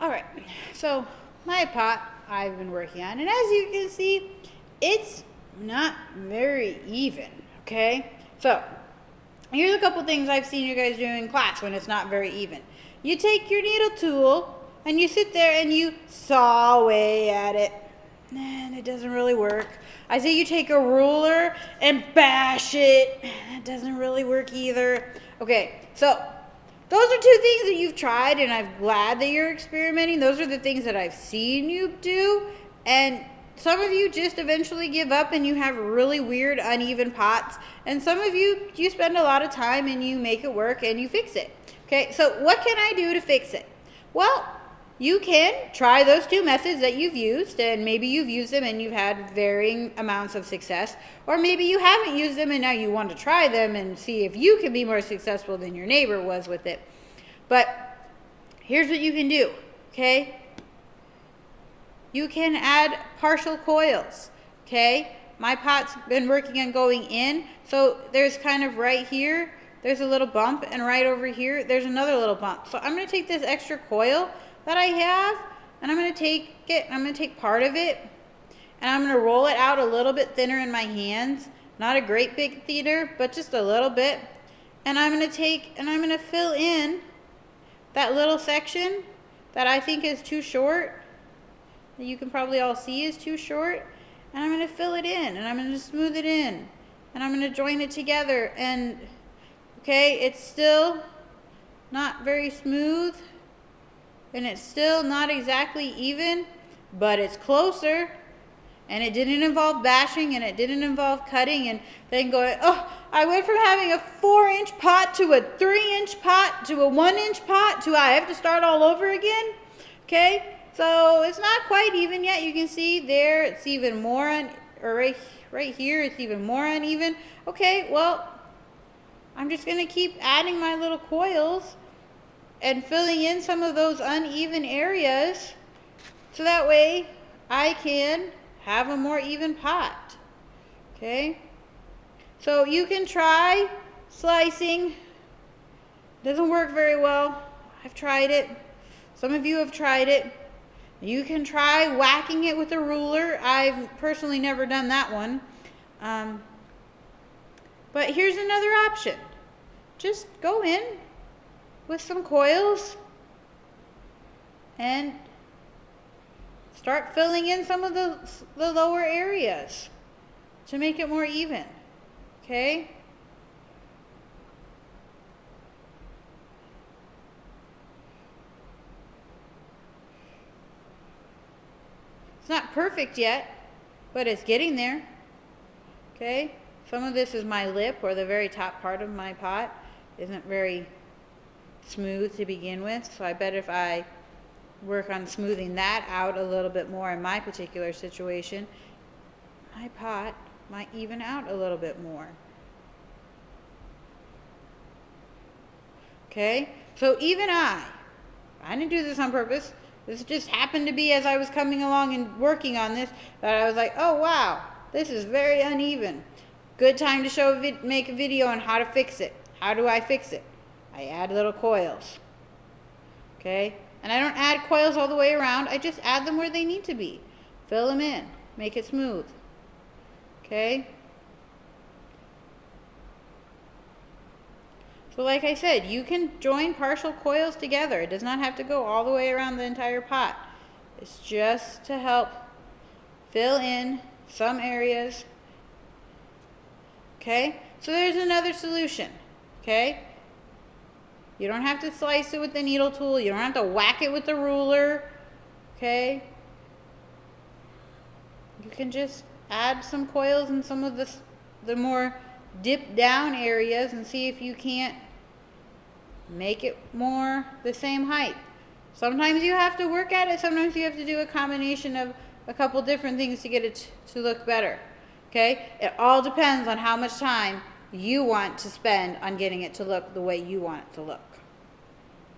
All right, so my pot I've been working on, and as you can see, it's not very even, okay? So here's a couple things I've seen you guys do in class when it's not very even. You take your needle tool and you sit there and you saw away at it, and it doesn't really work. I say you take a ruler and bash it. That doesn't really work either. Okay, so those are two things that you've tried, and I'm glad that you're experimenting. Those are the things that I've seen you do, and some of you just eventually give up and you have really weird, uneven pots, and some of you spend a lot of time and you make it work and you fix it. Okay, so what can I do to fix it? Well, you can try those two methods that you've used, and maybe you've used them and you've had varying amounts of success, or maybe you haven't used them and now you want to try them and see if you can be more successful than your neighbor was with it. But here's what you can do, okay? You can add partial coils, okay? My pot's been working on going in, so there's kind of right here, there's a little bump, and right over here, there's another little bump. So I'm going to take this extra coil that I have, and I'm going to take part of it, and I'm going to roll it out a little bit thinner in my hands. Not a great big thinner, but just a little bit. And I'm going to fill in that little section that I think is too short, that you can probably all see is too short, and I'm going to fill it in, and I'm going to smooth it in, and I'm going to join it together. And okay, it's still not very smooth, and it's still not exactly even, but it's closer, and it didn't involve bashing, and it didn't involve cutting, and then going, oh, I went from having a 4-inch pot to a 3-inch pot to a 1-inch pot to I have to start all over again. Okay, so it's not quite even yet. You can see there it's even more right here it's even more uneven. Okay, well, I'm just going to keep adding my little coils and filling in some of those uneven areas so that way I can have a more even pot. Okay, so you can try slicing. Doesn't work very well. I've tried it. Some of you have tried it. You can try whacking it with a ruler. I've personally never done that one. But here's another option. Just go in with some coils and start filling in some of the lower areas to make it more even. Okay? It's not perfect yet, but it's getting there. Okay? Some of this is my lip, or the very top part of my pot isn't very smooth to begin with, so I bet if I work on smoothing that out a little bit more in my particular situation, my pot might even out a little bit more. Okay, so even I didn't do this on purpose. This just happened to be as I was coming along and working on this that I was like, oh wow, this is very uneven. Good time to make a video on how to fix it. How do I fix it? I add little coils. Okay? And I don't add coils all the way around. I just add them where they need to be. Fill them in. Make it smooth. Okay? So like I said, you can join partial coils together. It does not have to go all the way around the entire pot. It's just to help fill in some areas. Okay? So there's another solution. Okay? You don't have to slice it with the needle tool. You don't have to whack it with the ruler. Okay? You can just add some coils in some of the more dipped down areas and see if you can't make it more the same height. Sometimes you have to work at it. Sometimes you have to do a combination of a couple different things to get it to look better. Okay? It all depends on how much time you want to spend on getting it to look the way you want it to look.